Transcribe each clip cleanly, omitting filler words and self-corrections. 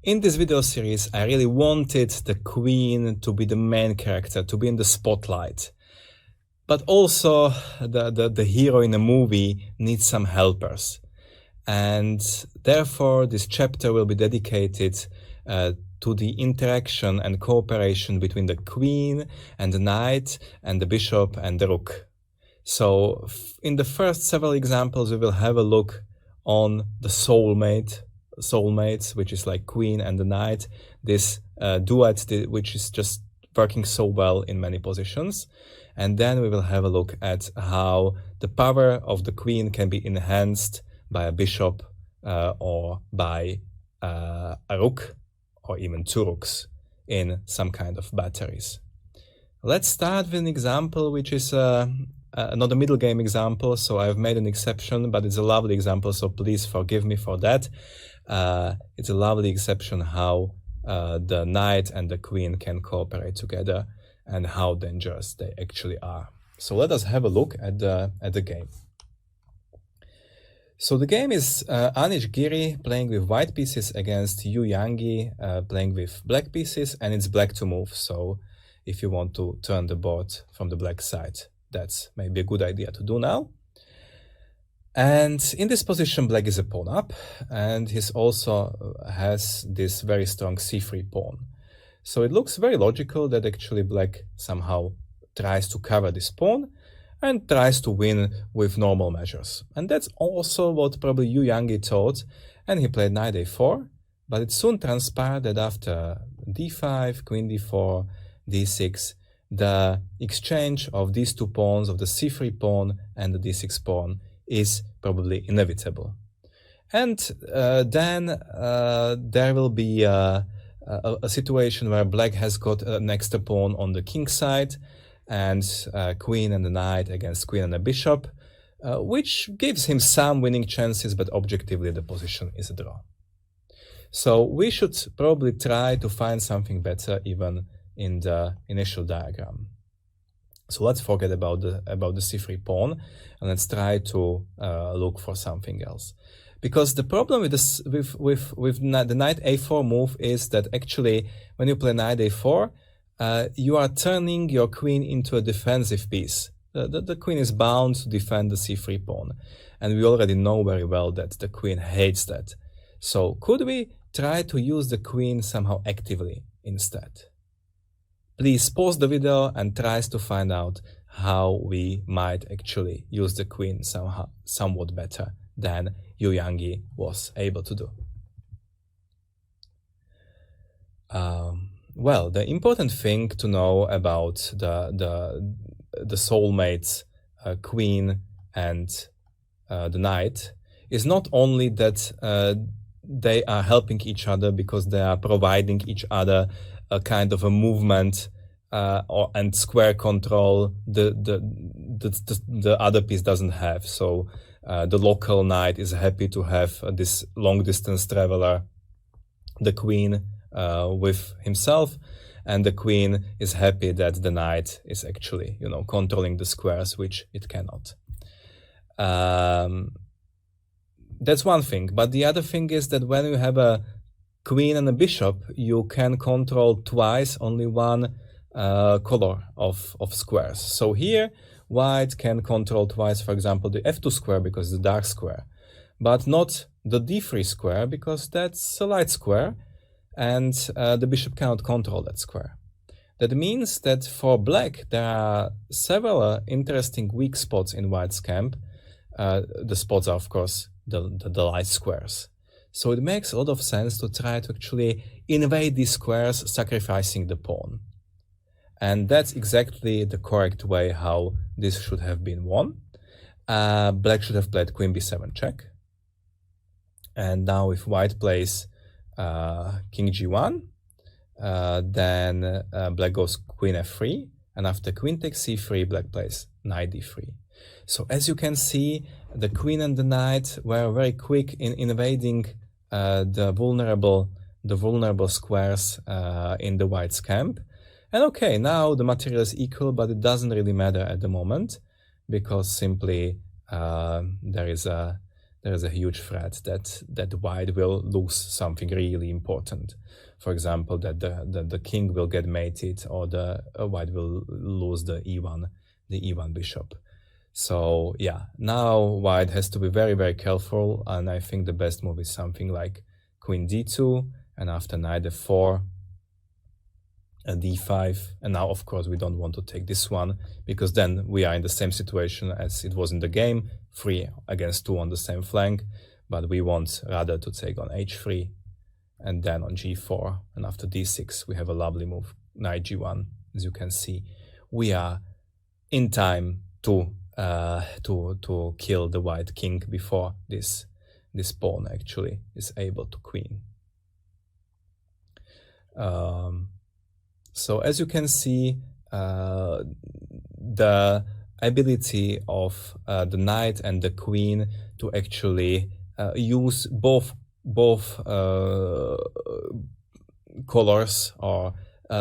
in this video series, I really wanted the queen to be the main character, to be in the spotlight. But also the hero in a movie needs some helpers. And therefore, this chapter will be dedicated to the interaction and cooperation between the queen and the knight and the bishop and the rook. So in the first several examples, we will have a look on the soulmates, which is like queen and the knight, this duet, which is just working so well in many positions. And then we will have a look at how the power of the queen can be enhanced by a bishop or by a rook, or even two rooks in some kind of batteries. Let's start with an example which is not a middle game example, so I've made an exception, but it's a lovely example, so please forgive me for that. It's a lovely exception how the knight and the queen can cooperate together and how dangerous they actually are. So let us have a look at the game. So the game is Anish Giri playing with white pieces against Yangyi playing with black pieces, and it's black to move. So if you want to turn the board from the black side, that's maybe a good idea to do now. And in this position, black is a pawn up, and he also has this very strong c3 pawn. So it looks very logical that actually black somehow tries to cover this pawn and tries to win with normal measures. And that's also what probably Yangyi thought, and he played knight a4, but it soon transpired that after d5, queen d4, d6, the exchange of these two pawns, of the c3 pawn and the d6 pawn, is probably inevitable. And then there will be a situation where black has got an extra pawn on the king side, and queen and the knight against queen and the bishop, which gives him some winning chances, but objectively the position is a draw. So we should probably try to find something better even in the initial diagram. So let's forget about the c3 pawn, and let's try to look for something else. Because the problem with the knight a4 move is that actually when you play knight a4, you are turning your queen into a defensive piece. The queen is bound to defend the c3 pawn, and we already know very well that the queen hates that. So could we try to use the queen somehow actively instead? Please pause the video and try to find out how we might actually use the queen somewhat better than Yangyi was able to do. Well, the important thing to know about the soulmates, queen and the knight, is not only that they are helping each other because they are providing each other a kind of a movement and square control the other piece doesn't have. So the local knight is happy to have this long distance traveler, the queen, with himself, and the queen is happy that the knight is actually, controlling the squares, which it cannot. That's one thing, but the other thing is that when you have a queen and a bishop, you can control twice only one color of squares. So here, white can control twice, for example, the f2 square because it's a dark square, but not the d3 square because that's a light square, and the bishop cannot control that square. That means that for black, there are several interesting weak spots in white's camp. The spots are, of course, the light squares. So it makes a lot of sense to try to actually invade these squares, sacrificing the pawn. And that's exactly the correct way how this should have been won. Black should have played queen b7 check. And now if white plays king g1, then black goes queen f3, and after queen takes c3, black plays knight d3. So as you can see, the queen and the knight were very quick in invading the vulnerable squares in the white's camp. And okay, now the material is equal, but it doesn't really matter at the moment because simply there is a there is a huge threat that white will lose something really important. For example, that the king will get mated, or the white will lose the e1 bishop. So yeah, now white has to be very, very careful, and I think the best move is something like queen d2, and after knight f4, a d5, and now of course we don't want to take this one, because then we are in the same situation as it was in the game, 3 against 2 on the same flank, but we want rather to take on h3, and then on g4, and after d6 we have a lovely move, knight g1. As you can see, we are in time to kill the white king before this pawn actually is able to queen. So as you can see, the ability of the knight and the queen to actually use both colors, or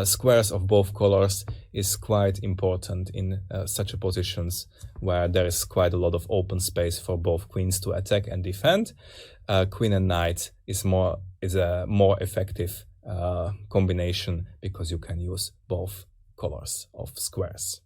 squares of both colors, is quite important in such a positions where there is quite a lot of open space for both queens to attack and defend. Queen and knight is a more effective combination, because you can use both colors of squares.